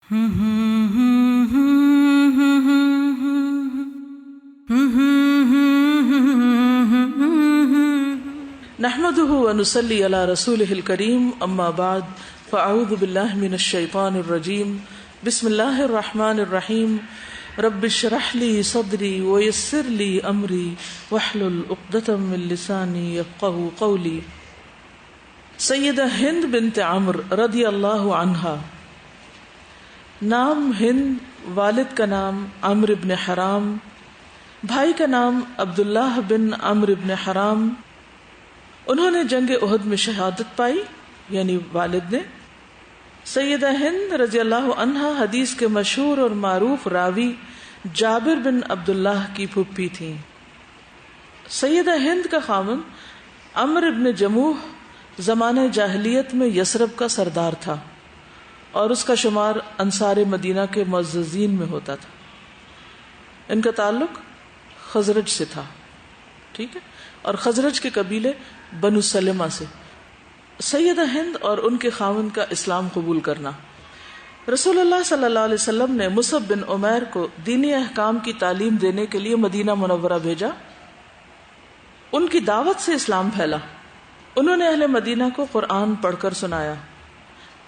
نحمده ونصلي على رسوله الكريم اما بعد فاعوذ بالله من الشيطان الرجيم بسم الله الرحمن الرحيم رب اشرح لي صدري ويسر لي امري واحلل عقدة من لساني يفقهوا قولي. سیدہ ہند بنت عمرو رضی اللہ عنہا. نام ہند، والد کا نام عمرو بن حرام، بھائی کا نام عبداللہ بن عمرو بن حرام. انہوں نے جنگ احد میں شہادت پائی، یعنی والد نے. سیدہ ہند رضی اللہ عنہا حدیث کے مشہور اور معروف راوی جابر بن عبداللہ کی پھوپھی تھیں. سیدہ ہند کا خاوند عمرو بن جموح زمانہ جاہلیت میں یثرب کا سردار تھا اور اس کا شمار انصار مدینہ کے معززین میں ہوتا تھا. ان کا تعلق خزرج سے تھا، ٹھیک ہے، اور خزرج کے قبیلے بنو سلمہ سے. سیدہ ہند اور ان کے خاوند کا اسلام قبول کرنا. رسول اللہ صلی اللہ علیہ وسلم نے مصعب بن عمیر کو دینی احکام کی تعلیم دینے کے لیے مدینہ منورہ بھیجا. ان کی دعوت سے اسلام پھیلا. انہوں نے اہل مدینہ کو قرآن پڑھ کر سنایا.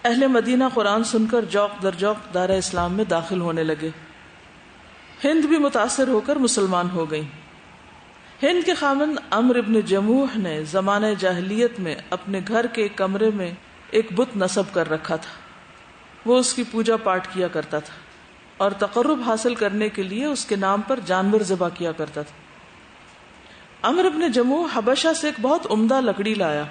اہل مدینہ قرآن سن کر جوق در جوق دار اسلام میں داخل ہونے لگے. ہند بھی متاثر ہو کر مسلمان ہو گئیں. ہند کے خاوند عمرو بن جموح نے زمانہ جاہلیت میں اپنے گھر کے ایک کمرے میں ایک بت نصب کر رکھا تھا. وہ اس کی پوجا پاٹ کیا کرتا تھا اور تقرب حاصل کرنے کے لیے اس کے نام پر جانور ذبح کیا کرتا تھا. عمرو بن جموح حبشہ سے ایک بہت عمدہ لکڑی لایا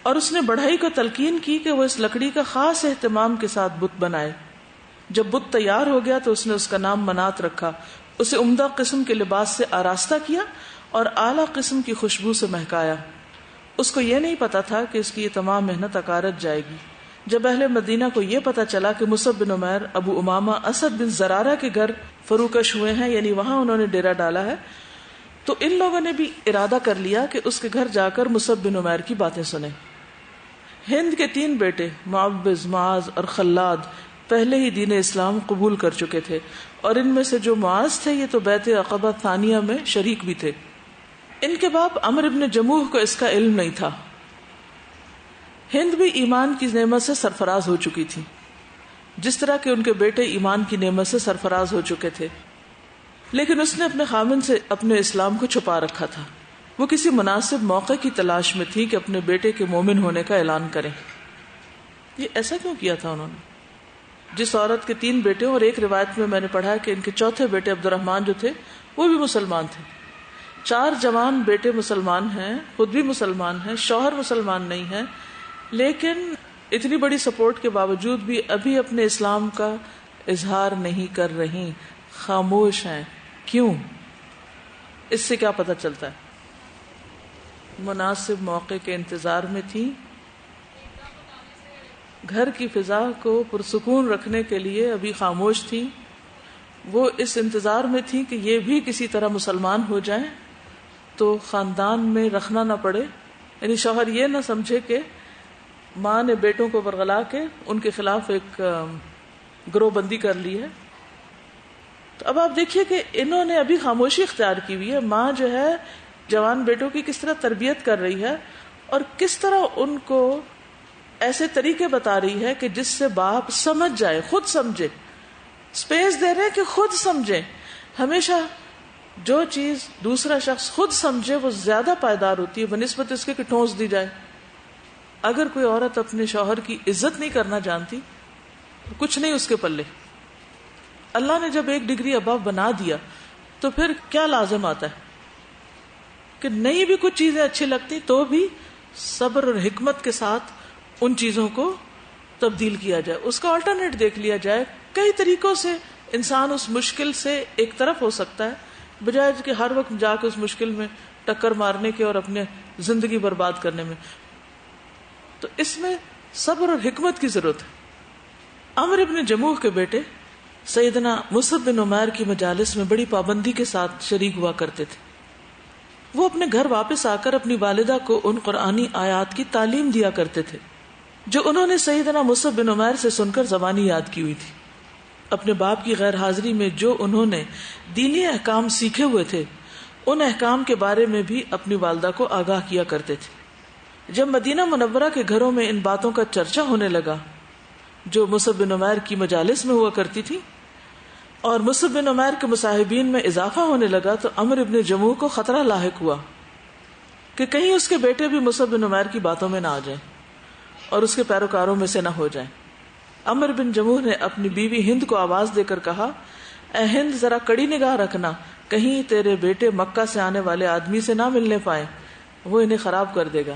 اور اس نے بڑھئی کو تلقین کی کہ وہ اس لکڑی کا خاص اہتمام کے ساتھ بت بنائے. جب بت تیار ہو گیا تو اس نے اس کا نام منات رکھا. اسے عمدہ قسم کے لباس سے آراستہ کیا اور اعلیٰ قسم کی خوشبو سے مہکایا. اس کو یہ نہیں پتا تھا کہ اس کی یہ تمام محنت اکارت جائے گی. جب اہل مدینہ کو یہ پتا چلا کہ مصعب بن عمیر ابو امامہ اسد بن زرارہ کے گھر فروکش ہوئے ہیں، یعنی وہاں انہوں نے ڈیرا ڈالا ہے، تو ان لوگوں نے بھی ارادہ کر لیا کہ اس کے گھر جا کر مصعب بن عمیر کی باتیں سنیں. ہند کے 3 بیٹے معوذ، معاذ اور خلاد پہلے ہی دین اسلام قبول کر چکے تھے، اور ان میں سے جو معاذ تھے یہ تو بیعت عقبہ ثانیہ میں شریک بھی تھے. ان کے باپ عمرو بن جموح کو اس کا علم نہیں تھا. ہند بھی ایمان کی نعمت سے سرفراز ہو چکی تھی، جس طرح کہ ان کے بیٹے ایمان کی نعمت سے سرفراز ہو چکے تھے، لیکن اس نے اپنے خاوند سے اپنے اسلام کو چھپا رکھا تھا. وہ کسی مناسب موقع کی تلاش میں تھی کہ اپنے بیٹے کے مومن ہونے کا اعلان کریں. یہ ایسا کیوں کیا تھا انہوں نے؟ جس عورت کے 3 بیٹے اور ایک روایت میں نے پڑھا کہ ان کے چوتھے بیٹے عبد الرحمن جو تھے وہ بھی مسلمان تھے. 4 جوان بیٹے مسلمان ہیں، خود بھی مسلمان ہیں، شوہر مسلمان نہیں ہے، لیکن اتنی بڑی سپورٹ کے باوجود بھی ابھی اپنے اسلام کا اظہار نہیں کر رہی، خاموش ہیں. کیوں؟ اس سے کیا پتہ چلتا ہے؟ مناسب موقع کے انتظار میں تھی. گھر کی فضا کو پرسکون رکھنے کے لیے ابھی خاموش تھی. وہ اس انتظار میں تھی کہ یہ بھی کسی طرح مسلمان ہو جائیں تو خاندان میں رکھنا نہ پڑے، یعنی شوہر یہ نہ سمجھے کہ ماں نے بیٹوں کو برگلا کے ان کے خلاف ایک گروہ بندی کر لی ہے. تو اب آپ دیکھیے کہ انہوں نے ابھی خاموشی اختیار کی ہوئی ہے. ماں جو ہے جوان بیٹوں کی کس طرح تربیت کر رہی ہے اور کس طرح ان کو ایسے طریقے بتا رہی ہے کہ جس سے باپ سمجھ جائے، خود سمجھے. سپیس دے رہے کہ خود سمجھے. ہمیشہ جو چیز دوسرا شخص خود سمجھے وہ زیادہ پائیدار ہوتی ہے بنسبت اس کے کہ ٹھونس دی جائے. اگر کوئی عورت اپنے شوہر کی عزت نہیں کرنا جانتی تو کچھ نہیں اس کے پلے. اللہ نے جب 1 ڈگری ابو بنا دیا تو پھر کیا لازم آتا ہے کہ نہیں بھی کچھ چیزیں اچھی لگتی تو بھی صبر اور حکمت کے ساتھ ان چیزوں کو تبدیل کیا جائے، اس کا آلٹرنیٹ دیکھ لیا جائے. کئی طریقوں سے انسان اس مشکل سے ایک طرف ہو سکتا ہے بجائے کہ ہر وقت جا کے اس مشکل میں ٹکر مارنے کے اور اپنے زندگی برباد کرنے میں. تو اس میں صبر اور حکمت کی ضرورت ہے. عمرو بن جموح کے بیٹے سیدنا مصعب بن عمیر کی مجالس میں بڑی پابندی کے ساتھ شریک ہوا کرتے تھے. وہ اپنے گھر واپس آ کر اپنی والدہ کو ان قرآنی آیات کی تعلیم دیا کرتے تھے. جو انہوں نے سیدنا مصعب بن عمیر سے سن کر زبانی یاد کی ہوئی تھی. اپنے باپ کی غیر حاضری میں جو انہوں نے دینی احکام سیکھے ہوئے تھے ان احکام کے بارے میں بھی اپنی والدہ کو آگاہ کیا کرتے تھے. جب مدینہ منورہ کے گھروں میں ان باتوں کا چرچا ہونے لگا جو مصعب بن عمیر کی مجالس میں ہوا کرتی تھی اور مصعب بن عمیر کے مصاحبین میں اضافہ ہونے لگا تو عمرو بن جموح کو خطرہ لاحق ہوا کہ کہیں اس کے بیٹے بھی مصعب بن عمیر کی باتوں میں نہ آ جائیں اور اس کے پیروکاروں میں سے نہ ہو جائیں. عمرو بن جموح نے اپنی بیوی ہند کو آواز دے کر کہا، اے ہند ذرا کڑی نگاہ رکھنا، کہیں تیرے بیٹے مکہ سے آنے والے آدمی سے نہ ملنے پائیں، وہ انہیں خراب کر دے گا.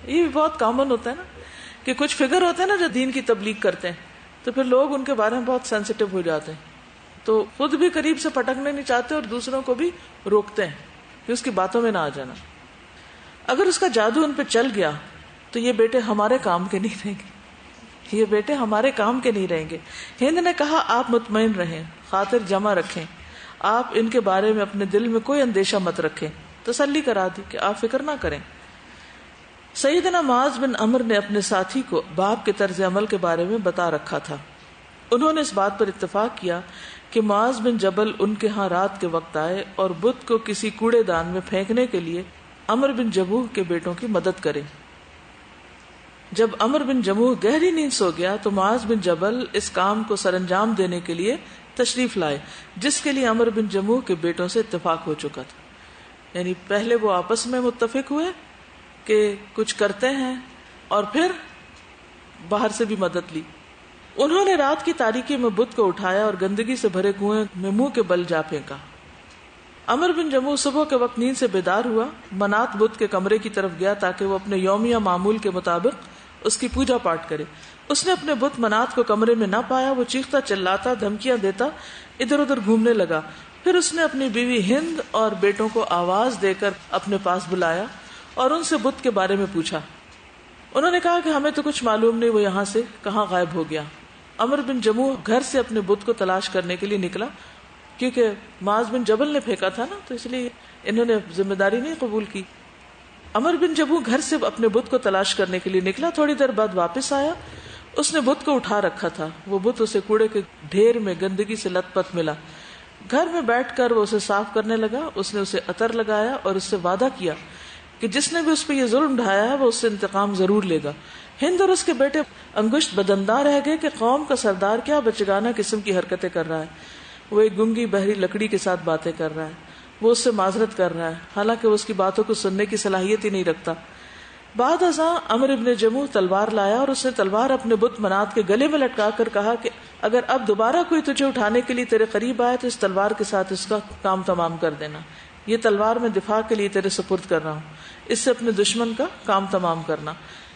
یہ بھی بہت کامن ہوتا ہے نا کہ کچھ فگر ہوتے ہیں نا جو دین کی تبلیغ کرتے ہیں تو پھر لوگ ان کے بارے میں بہت سینسیٹیو ہو جاتے ہیں، تو خود بھی قریب سے پٹکنے نہیں چاہتے اور دوسروں کو بھی روکتے ہیں کہ اس کی باتوں میں نہ آ جانا. اگر اس کا جادو ان پہ چل گیا تو یہ بیٹے ہمارے کام کے نہیں رہیں گے، یہ بیٹے ہمارے کام کے نہیں رہیں گے. ہند نے کہا، آپ مطمئن رہیں، خاطر جمع رکھیں، آپ ان کے بارے میں اپنے دل میں کوئی اندیشہ مت رکھیں. تسلی کرا دی کہ آپ فکر نہ کریں. سیدنا معاذ بن عمرو نے اپنے ساتھی کو باپ کے طرز عمل کے بارے میں بتا رکھا تھا. انہوں نے اس بات پر اتفاق کیا کہ معاذ بن جبل ان کے ہاں رات کے وقت آئے اور بت کو کسی کوڑے دان میں پھینکنے کے لیے عمرو بن جموح کے بیٹوں کی مدد کرے. جب عمرو بن جموح گہری نیند سو گیا تو معاذ بن جبل اس کام کو سر انجام دینے کے لیے تشریف لائے جس کے لیے عمرو بن جموح کے بیٹوں سے اتفاق ہو چکا تھا. یعنی پہلے وہ آپس میں متفق ہوئے کہ کچھ کرتے ہیں اور پھر باہر سے بھی مدد لی. انہوں نے رات کی تاریکی میں بت کو اٹھایا اور گندگی سے بھرے کنویں میں منہ کے بل جا پھینکا. عمرو بن جموح صبح کے وقت نیند سے بیدار ہوا، منات بت کے کمرے کی طرف گیا تاکہ وہ اپنے یومیہ معمول کے مطابق اس کی پوجا پاٹ کرے. اس نے اپنے بت منات کو کمرے میں نہ پایا. وہ چیختا چلاتا دھمکیاں دیتا ادھر ادھر گھومنے لگا. پھر اس نے اپنی بیوی ہند اور بیٹوں کو آواز دے کر اپنے پاس بلایا اور ان سے بت کے بارے میں پوچھا. انہوں نے کہا کہ ہمیں تو کچھ معلوم نہیں وہ یہاں سے کہاں غائب ہو گیا. عمرو بن جموح گھر سے اپنے بت کو تلاش کرنے کے لیے نکلا کیونکہ معاذ بن جبل نے پھینکا تھا نا، تو اس لیے انہوں نے ذمہ داری نہیں قبول کی. عمرو بن جموح گھر سے اپنے بت کو تلاش کرنے کے لیے نکلا. تھوڑی دیر بعد واپس آیا. اس نے بت کو اٹھا رکھا تھا. وہ بت اسے کوڑے کے ڈھیر میں گندگی سے لت پت ملا. گھر میں بیٹھ کر وہ اسے صاف کرنے لگا. اس نے اسے عطر لگایا اور اس سے وعدہ کیا کہ جس نے بھی اس پہ یہ ظلم ڈھایا ہے وہ اس سے انتقام ضرور لے گا. ہند اور اس کے بیٹے انگشت بدندار رہ گئے کہ قوم کا سردار کیا بچگانہ قسم کی حرکتیں کر رہا ہے. وہ ایک گنگی بہری لکڑی کے ساتھ باتیں کر رہا ہے. وہ اس سے معذرت کر رہا ہے حالانکہ وہ اس کی باتوں کو سننے کی صلاحیت ہی نہیں رکھتا. بعد ازاں عمرو بن جموح تلوار لایا اور اس نے تلوار اپنے بت منات کے گلے میں لٹکا کر کہا کہ اگر اب دوبارہ کوئی تجھے اٹھانے کے لیے تیرے قریب آئے تو اس تلوار کے ساتھ اس کا کام تمام کر دینا. یہ تلوار میں دفاع کے لیے تیرے سپرد کر رہا ہوں، اس سے اپنے دشمن کا کام تمام کرنا.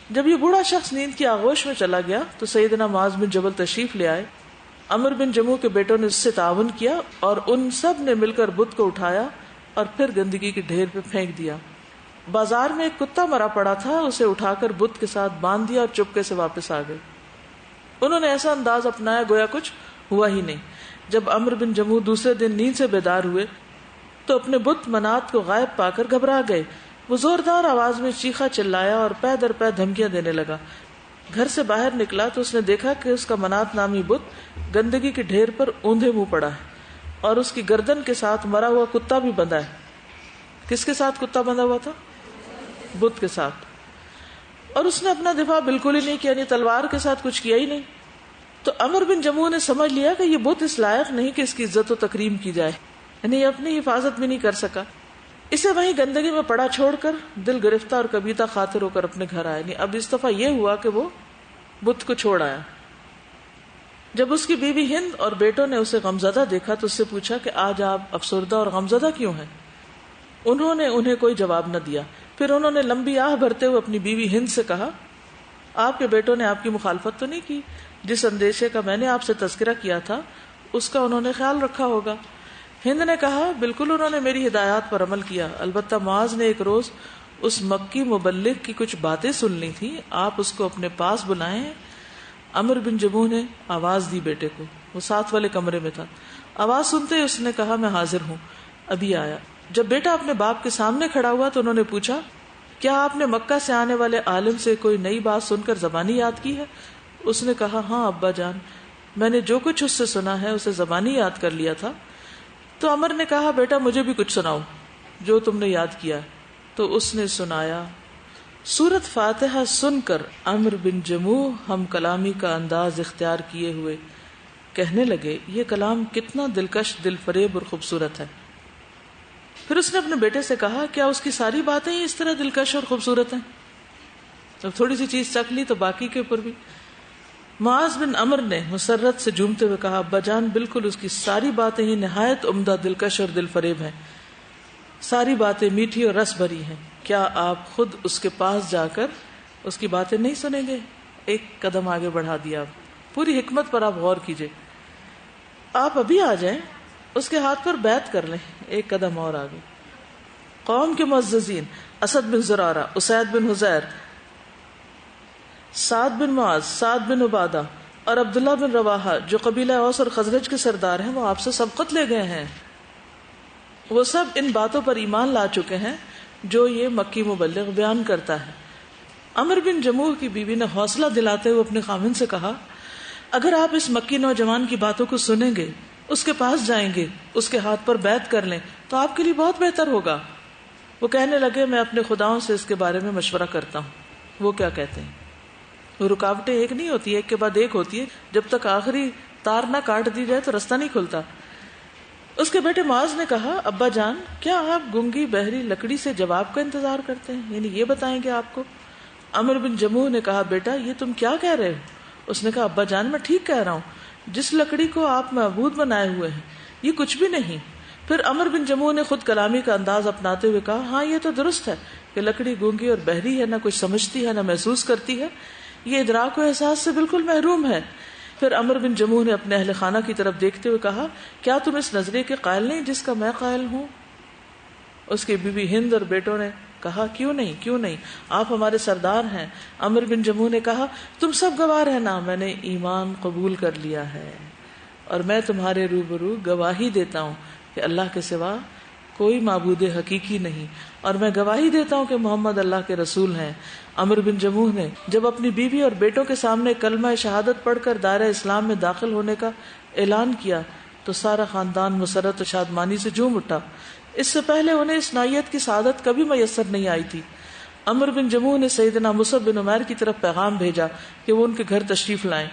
جب یہ بوڑھا شخص نیند کی آغوش میں چلا گیا تو سیدنا معاذ بن جبل تشریف لے آئے. عمرو بن جموح کے بیٹوں نے اس سے تعاون کیا اور ان سب نے مل کر بت کو اٹھایا اور پھر گندگی کے ڈھیر پہ پھینک دیا. بازار میں ایک کتا مرا پڑا تھا، اسے اٹھا کر بت کے ساتھ باندھ دیا اور چپکے سے واپس آ گئے. انہوں نے ایسا انداز اپنایا گویا کچھ ہوا ہی نہیں. جب عمرو بن جموح دوسرے دن نیند سے بیدار ہوئے تو اپنے بت منات کو غائب پا کر گھبرا گئے. وہ زوردار آواز میں چیخا چلایا اور پے در پے دھمکیاں دینے لگا. گھر سے باہر نکلا تو اس نے دیکھا کہ اس کا منات نامی بت گندگی کے ڈھیر پر اوندھے منہ پڑا ہے اور اس کی گردن کے ساتھ مرا ہوا کتا بھی بندھا ہے. کس کے ساتھ کتا بندھا ہوا تھا؟ بت کے ساتھ. اور اس نے اپنا دفاع بالکل ہی نہیں کیا، یعنی تلوار کے ساتھ کچھ کیا ہی نہیں. تو عمرو بن جموح نے سمجھ لیا کہ یہ بت اس لائق نہیں کہ اس کی عزت و تکریم کی جائے، یعنی اپنی حفاظت بھی نہیں کر سکا. اسے وہیں گندگی میں پڑا چھوڑ کر دل گرفتہ اور کبیتہ خاطر ہو کر اپنے گھر آیا. یعنی اب اس دفعہ یہ ہوا کہ وہ بت کو چھوڑ آیا. جب اس کی بیوی ہند اور بیٹوں نے اسے غمزدہ دیکھا تو اس سے پوچھا کہ آج آپ افسردہ اور غمزدہ کیوں ہیں؟ انہوں نے انہیں کوئی جواب نہ دیا. پھر انہوں نے لمبی آہ بھرتے ہوئے اپنی بیوی ہند سے کہا، آپ کے بیٹوں نے آپ کی مخالفت تو نہیں کی؟ جس اندیشے کا میں نے آپ سے تذکرہ کیا تھا اس کا انہوں نے خیال رکھا ہوگا. ہند نے کہا، بالکل انہوں نے میری ہدایات پر عمل کیا. البتہ معاذ نے ایک روز اس مکی مبلغ کی کچھ باتیں سن لی تھی، آپ اس کو اپنے پاس بلائیں. عمرو بن جموح نے آواز دی بیٹے کو. وہ ساتھ والے کمرے میں تھا. آواز سنتے ہی اس نے کہا، میں حاضر ہوں، ابھی آیا. جب بیٹا اپنے باپ کے سامنے کھڑا ہوا تو انہوں نے پوچھا، کیا آپ نے مکہ سے آنے والے عالم سے کوئی نئی بات سن کر زبانی یاد کی ہے؟ اس نے کہا ہاں ابا جان، میں نے جو کچھ اس سے سنا ہے اسے زبانی یاد کر لیا تھا۔ تو عمر نے کہا بیٹا مجھے بھی کچھ سناؤ جو تم نے یاد کیا۔ تو اس نے سنایا۔ سورت فاتحہ سن کر عمرو بن جموح ہم کلامی کا انداز اختیار کیے ہوئے کہنے لگے یہ کلام کتنا دلکش، دل فریب اور خوبصورت ہے۔ پھر اس نے اپنے بیٹے سے کہا کیا اس کی ساری باتیں ہی اس طرح دلکش اور خوبصورت ہیں؟ جب تھوڑی سی چیز چکھ لی تو باقی کے اوپر بھی۔ معاذ بن عمر نے مسرت سے جھومتے ہوئے کہا ابا جان بالکل اس کی ساری باتیں ہی نہایت عمدہ، دلکش اور دل فریب ہیں، ساری باتیں میٹھی اور رس بھری ہیں۔ کیا آپ خود اس کے پاس جا کر اس کی باتیں نہیں سنیں گے؟ ایک قدم آگے بڑھا دیا۔ پوری حکمت پر آپ غور کیجئے۔ آپ ابھی آ جائیں، اس کے ہاتھ پر بیعت کر لیں، ایک قدم اور آگے۔ قوم کے معززین اسد بن زرارہ، اسید بن حزیر، سعد بن معاذ، سعد بن عبادہ اور عبداللہ بن رواحہ جو قبیلہ اوس اور خزرج کے سردار ہیں، وہ آپ سے سبقت لے گئے ہیں۔ وہ سب ان باتوں پر ایمان لا چکے ہیں جو یہ مکی مبلغ بیان کرتا ہے۔ عمرو بن جموح کی بیوی نے حوصلہ دلاتے ہوئے اپنے خاوند سے کہا اگر آپ اس مکی نوجوان کی باتوں کو سنیں گے، اس کے پاس جائیں گے، اس کے ہاتھ پر بیعت کر لیں تو آپ کے لیے بہت بہتر ہوگا۔ وہ کہنے لگے میں اپنے خداؤں سے اس کے بارے میں مشورہ کرتا ہوں۔ وہ کیا کہتے ہیں؟ وہ رکاوٹیں ایک نہیں ہوتی، ایک کے بعد ایک ہوتی ہے، جب تک آخری تار نہ کاٹ دی جائے تو رستہ نہیں کھلتا۔ اس کے بیٹے معاذ نے کہا ابا جان کیا آپ گنگی بہری لکڑی سے جواب کا انتظار کرتے ہیں، یعنی یہ بتائیں گے آپ کو؟ عمرو بن جموح نے کہا بیٹا یہ تم کیا کہہ رہے ہو؟ اس نے کہا ابا جان میں ٹھیک کہہ رہا ہوں، جس لکڑی کو آپ معبود بنائے ہوئے ہیں یہ کچھ بھی نہیں۔ پھر عمرو بن جموح نے خود کلامی کا انداز اپناتے ہوئے کہا ہاں یہ تو درست ہے کہ لکڑی گونگی اور بہری ہے، نہ کچھ سمجھتی ہے نہ محسوس کرتی ہے، یہ ادراک و احساس سے بالکل محروم ہے۔ پھر عمرو بن جموح نے اپنے اہل خانہ کی طرف دیکھتے ہوئے کہا کیا تم اس نظریے کے قائل نہیں جس کا میں قائل ہوں؟ اس کی بیوی ہند اور بیٹوں نے کہا کیوں نہیں، آپ ہمارے سردار ہیں۔ عمرو بن جموح نے کہا تم سب گواہ رہنا، میں نے ایمان قبول کر لیا ہے اور میں تمہارے روبرو گواہی دیتا ہوں کہ اللہ کے سوا کوئی معبود حقیقی نہیں، اور میں گواہی دیتا ہوں کہ محمد اللہ کے رسول ہیں۔ عمرو بن جموح نے جب اپنی بیوی اور بیٹوں کے سامنے کلمہ شہادت پڑھ کر دائرہ اسلام میں داخل ہونے کا اعلان کیا تو سارا خاندان مسرت و شادمانی سے جھوم اٹھا۔ اس سے پہلے انہیں اس نوعیت کی سعادت کبھی میسر نہیں آئی تھی۔ عمرو بن جموح نے سیدنا مصعب بن عمیر کی طرف پیغام بھیجا کہ وہ ان کے گھر تشریف لائیں۔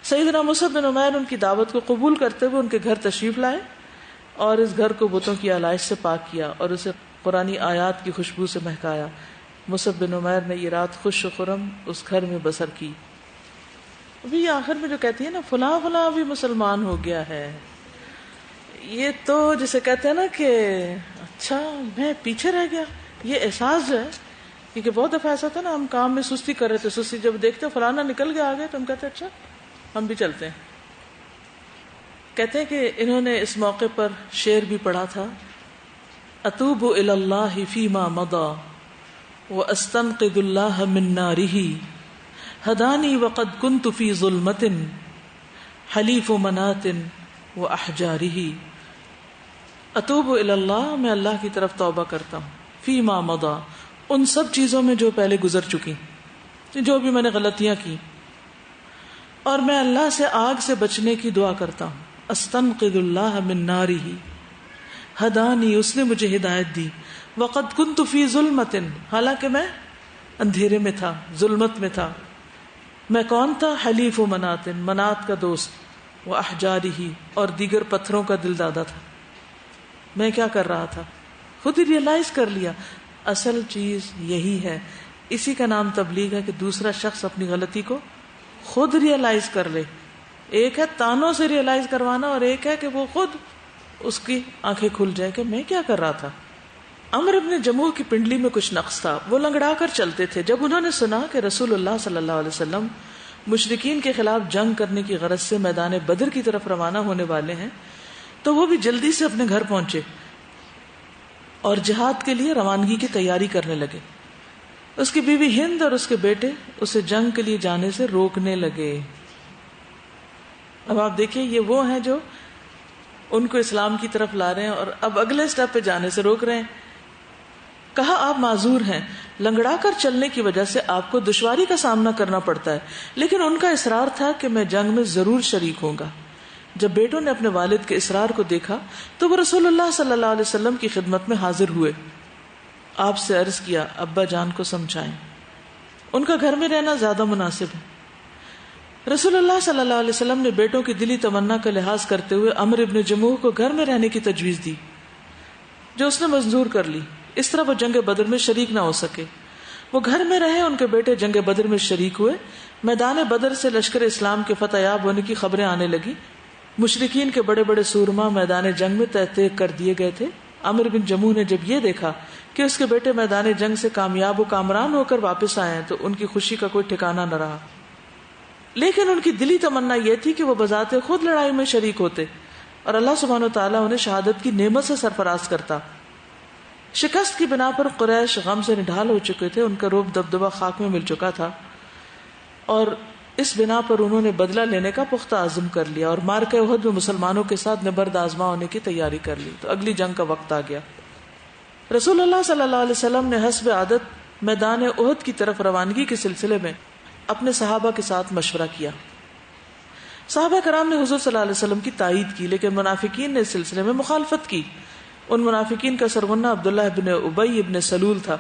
سیدنا مصعب بن عمیر ان کی دعوت کو قبول کرتے ہوئے ان کے گھر تشریف لائے اور اس گھر کو بتوں کی آلائش سے پاک کیا اور اسے قرآنی آیات کی خوشبو سے مہکایا۔ مصعب بن عمیر نے یہ رات خوش و خرم اس گھر میں بسر کی۔ ابھی آخر میں جو کہتی ہے نا فلاں فلاں بھی مسلمان ہو گیا ہے، یہ تو جسے کہتے ہیں نا کہ اچھا میں پیچھے رہ گیا، یہ احساس جو ہے، کیونکہ بہت دفعہ ایسا تھا نا ہم کام میں سستی کر رہے تھے، سستی جب دیکھتے فلانا نکل گیا آگے تو ہم کہتے اچھا ہم بھی چلتے ہیں۔ کہتے ہیں کہ انہوں نے اس موقع پر شعر بھی پڑھا تھا اتوب الی اللہ فیما مضی واستنقذ اللہ من نارہ ہدانی وقد کنت فی ظلمۃ حلیف منات واحجارہ۔ اتوب الی اللہ، میں اللہ کی طرف توبہ کرتا ہوں، فیما مضی، ان سب چیزوں میں جو پہلے گزر چکی، جو بھی میں نے غلطیاں کی، اور میں اللہ سے آگ سے بچنے کی دعا کرتا ہوں۔ استنقذ اللہ من نارہ، ہدانی، اس نے مجھے ہدایت دی، وقد کنت فی ظلمۃ، حالانکہ میں اندھیرے میں تھا، ظلمت میں تھا۔ میں کون تھا؟ حلیف منات، منات کا دوست، واحجارہ، اور دیگر پتھروں کا دل دادا تھا۔ میں کیا کر رہا تھا؟ خود ہی ریئلائز کر لیا۔ اصل چیز یہی ہے، اسی کا نام تبلیغ ہے کہ دوسرا شخص اپنی غلطی کو خود ریئلائز کر لے۔ ایک ہے تانوں سے ریئلائز کروانا اور ایک ہے کہ وہ خود اس کی آنکھیں کھل جائے کہ میں کیا کر رہا تھا۔ عمرو بن جموح کی پنڈلی میں کچھ نقص تھا، وہ لنگڑا کر چلتے تھے۔ جب انہوں نے سنا کہ رسول اللہ صلی اللہ علیہ وسلم مشرکین کے خلاف جنگ کرنے کی غرض سے میدان بدر کی طرف روانہ ہونے والے ہیں تو وہ بھی جلدی سے اپنے گھر پہنچے اور جہاد کے لیے روانگی کی تیاری کرنے لگے۔ اس کی بیوی ہند اور اس کے بیٹے اسے جنگ کے لیے جانے سے روکنے لگے۔ اب آپ دیکھیں یہ وہ ہیں جو ان کو اسلام کی طرف لا رہے ہیں اور اب اگلے سٹیپ پہ جانے سے روک رہے ہیں۔ کہا آپ معذور ہیں، لنگڑا کر چلنے کی وجہ سے آپ کو دشواری کا سامنا کرنا پڑتا ہے، لیکن ان کا اصرار تھا کہ میں جنگ میں ضرور شریک ہوں گا۔ جب بیٹوں نے اپنے والد کے اصرار کو دیکھا تو وہ رسول اللہ صلی اللہ علیہ وسلم کی خدمت میں حاضر ہوئے۔ آپ سے عرض کیا ابا جان کو سمجھائیں، ان کا گھر میں رہنا زیادہ مناسب ہے۔ رسول اللہ صلی اللہ علیہ وسلم نے بیٹوں کی دلی تمنا کا لحاظ کرتے ہوئے عمرو ابن جموح کو گھر میں رہنے کی تجویز دی، جو اس نے منظور کر لی۔ اس طرح وہ جنگ بدر میں شریک نہ ہو سکے، وہ گھر میں رہے۔ ان کے بیٹے جنگ بدر میں شریک ہوئے۔ میدان بدر سے لشکر اسلام کے فتح یاب ہونے کی خبریں آنے لگی۔ مشرکین کے بڑے بڑے سورما میدان جنگ میں تحقیق کر دیے گئے تھے۔ عمرو بن جموح نے جب یہ دیکھا کہ اس کے بیٹے میدان جنگ سے کامیاب و کامران ہو کر واپس آئے ہیں تو ان کی خوشی کا کوئی ٹھکانہ نہ رہا، لیکن ان کی دلی تمنا یہ تھی کہ وہ بذات خود لڑائی میں شریک ہوتے اور اللہ سبحانہ و تعالیٰ انہیں شہادت کی نعمت سے سرفراز کرتا۔ شکست کی بنا پر قریش غم سے نڈھال ہو چکے تھے، ان کا روب دبدبہ خاک میں مل چکا تھا، اور اس بنا پر انہوں نے بدلہ لینے کا پختہ عزم کر لیا اور معرکہ احد میں مسلمانوں کے ساتھ نبرد آزما ہونے کی تیاری کر لی۔ تو اگلی جنگ کا وقت آ گیا۔ رسول اللہ صلی اللہ علیہ وسلم نے حسب عادت میدان احد کی طرف روانگی کے سلسلے میں اپنے صحابہ کے ساتھ مشورہ کیا۔ صحابہ کرام نے حضور صلی اللہ علیہ وسلم کی تائید کی، لیکن منافقین نے اس سلسلے میں مخالفت کی۔ ان منافقین کا سرغنہ عبداللہ ابن ابی ابن سلول تھا۔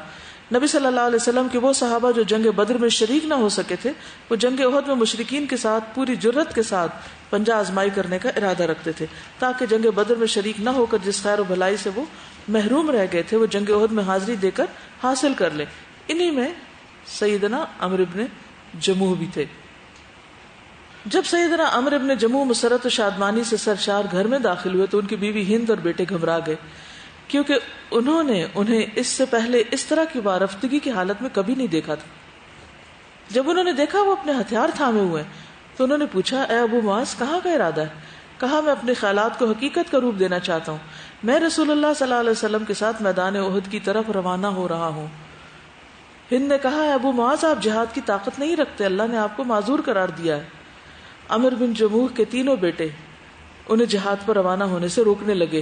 نبی صلی اللہ علیہ وسلم کے وہ صحابہ جو جنگ بدر میں شریک نہ ہو سکے تھے، وہ جنگ احد میں مشرکین کے ساتھ پوری جرت کے ساتھ پنجہ آزمائی کرنے کا ارادہ رکھتے تھے، تاکہ جنگ بدر میں شریک نہ ہو کر جس خیر و بھلائی سے وہ محروم رہ گئے تھے وہ جنگ احد میں حاضری دے کر حاصل کر لیں۔ انہی میں سیدنا عمرو ابن جموح بھی تھے۔ جب سیدنا عمرو ابن جموح مسرت و شادمانی سے سرشار گھر میں داخل ہوئے تو ان کی بیوی ہند اور بیٹے گھبرا گئے، کیونکہ انہوں نے انہیں اس سے پہلے اس طرح کی وارفتگی کی حالت میں کبھی نہیں دیکھا تھا۔ جب انہوں نے دیکھا وہ اپنے ہتھیار تھامے ہوئے تو انہوں نے پوچھا اے ابو معاذ کہاں کا ارادہ ہے؟ کہا میں اپنے خیالات کو حقیقت کا روپ دینا چاہتا ہوں، میں رسول اللہ صلی اللہ علیہ وسلم کے ساتھ میدان احد کی طرف روانہ ہو رہا ہوں۔ ہند نے کہا اے ابو معاذ آپ جہاد کی طاقت نہیں رکھتے، اللہ نے آپ کو معذور قرار دیا ہے۔ عمرو بن جموح کے تینوں بیٹے انہیں جہاد پر روانہ ہونے سے روکنے لگے۔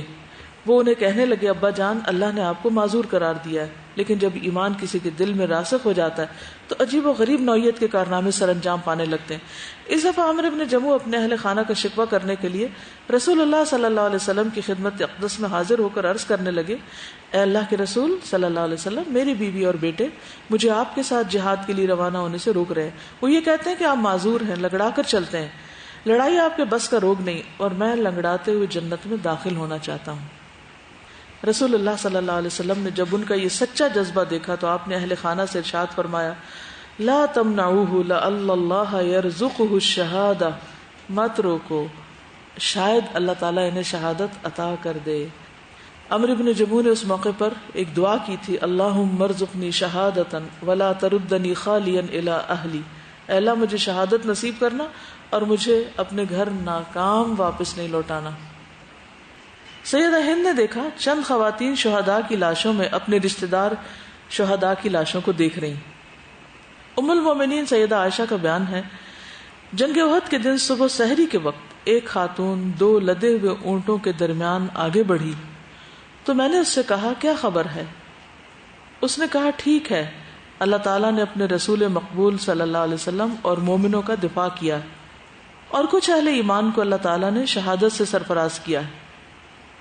وہ انہیں کہنے لگے ابا جان اللہ نے آپ کو معذور قرار دیا ہے، لیکن جب ایمان کسی کے دل میں راسخ ہو جاتا ہے تو عجیب و غریب نوعیت کے کارنامے سر انجام پانے لگتے ہیں۔ اس دفعہ عمرو بن جموح اپنے اہل خانہ کا شکوہ کرنے کے لیے رسول اللہ صلی اللہ علیہ وسلم کی خدمت اقدس میں حاضر ہو کر عرض کرنے لگے اے اللہ کے رسول صلی اللہ علیہ وسلم، میری بیوی اور بیٹے مجھے آپ کے ساتھ جہاد کے لیے روانہ ہونے سے روک رہے ہیں۔ وہ یہ کہتے ہیں کہ آپ معذور ہیں، لنگڑا کر چلتے ہیں، لڑائی آپ کے بس کا روگ نہیں، اور میں لنگڑاتے ہوئے جنت میں داخل ہونا چاہتا ہوں۔ رسول اللہ صلی اللہ علیہ وسلم نے جب ان کا یہ سچا جذبہ دیکھا تو آپ نے اہل خانہ سے ارشاد فرمایا لا تمنعوه لعل اللہ یرزقہ الشہادہ، مت روکو، شاید اللہ تعالیٰ انہیں شہادت عطا کر دے۔ عمرو بن جموح نے اس موقع پر ایک دعا کی تھی اللہم ارزقنی شہادتا ولا تردنی خالیا الی اہلی، اے اللہ مجھے شہادت نصیب کرنا اور مجھے اپنے گھر ناکام واپس نہیں لوٹانا۔ سیدہ ہند نے دیکھا چند خواتین شہداء کی لاشوں میں اپنے رشتہ دار شہداء کی لاشوں کو دیکھ رہی۔ ام المومنین سیدہ عائشہ کا بیان ہے جنگ احد کے دن صبح سحری کے وقت ایک خاتون دو لدے ہوئے اونٹوں کے درمیان آگے بڑھی تو میں نے اس سے کہا کیا خبر ہے؟ اس نے کہا ٹھیک ہے، اللہ تعالیٰ نے اپنے رسول مقبول صلی اللہ علیہ وسلم اور مومنوں کا دفاع کیا اور کچھ اہل ایمان کو اللہ تعالیٰ نے شہادت سے سرفراز کیا ہے۔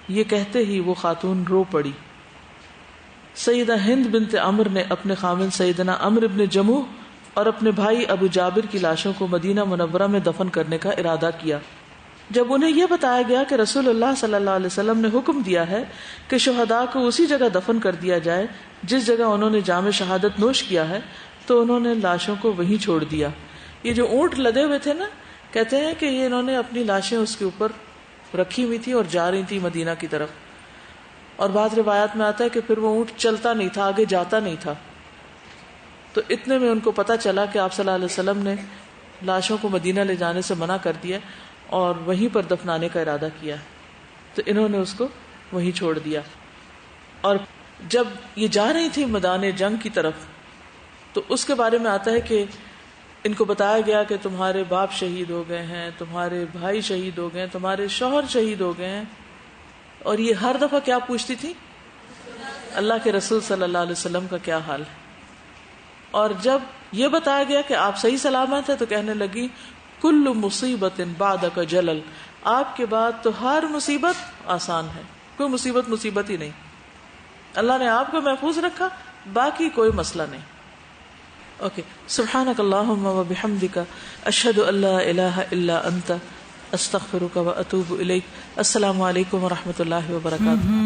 یہ کہتے ہی وہ خاتون رو پڑی۔ سیدہ ہند بنت عمرو نے اپنے خاوند سیدنا عمرو بن جموح اور اپنے بھائی ابو جابر کی لاشوں کو مدینہ منورہ میں دفن کرنے کا ارادہ کیا۔ جب انہیں یہ بتایا گیا کہ رسول اللہ صلی اللہ علیہ وسلم نے حکم دیا ہے کہ شہداء کو اسی جگہ دفن کر دیا جائے جس جگہ انہوں نے جام شہادت نوش کیا ہے، تو انہوں نے لاشوں کو وہیں چھوڑ دیا۔ یہ جو اونٹ لدے ہوئے تھے نا، کہتے ہیں کہ یہ انہوں نے اپنی لاشیں اس کے اوپر رکھی ہوئی تھی اور جا رہی تھی مدینہ کی طرف، اور بعض روایات میں آتا ہے کہ پھر وہ اونٹ چلتا نہیں تھا، آگے جاتا نہیں تھا۔ تو اتنے میں ان کو پتا چلا کہ آپ صلی اللہ علیہ وسلم نے لاشوں کو مدینہ لے جانے سے منع کر دیا اور وہیں پر دفنانے کا ارادہ کیا، تو انہوں نے اس کو وہیں چھوڑ دیا۔ اور جب یہ جا رہی تھی میدان جنگ کی طرف تو اس کے بارے میں آتا ہے کہ ان کو بتایا گیا کہ تمہارے باپ شہید ہو گئے ہیں، تمہارے بھائی شہید ہو گئے ہیں، تمہارے شوہر شہید ہو گئے ہیں، اور یہ ہر دفعہ کیا پوچھتی تھی؟ اللہ کے رسول صلی اللہ علیہ وسلم کا کیا حال ہے. اور جب یہ بتایا گیا کہ آپ صحیح سلامت ہیں تو کہنے لگی کل مصیبت بعدک جلل، آپ کے بعد تو ہر مصیبت آسان ہے، کوئی مصیبت ہی نہیں. اللہ نے آپ کو محفوظ رکھا، باقی کوئی مسئلہ نہیں. اوکے، سبحانک اللہم و بحمدک، اشہد ان لا الہ الا انت، استغفرک و اتوب الیک. السلام علیکم و رحمۃ اللہ وبرکاتہ.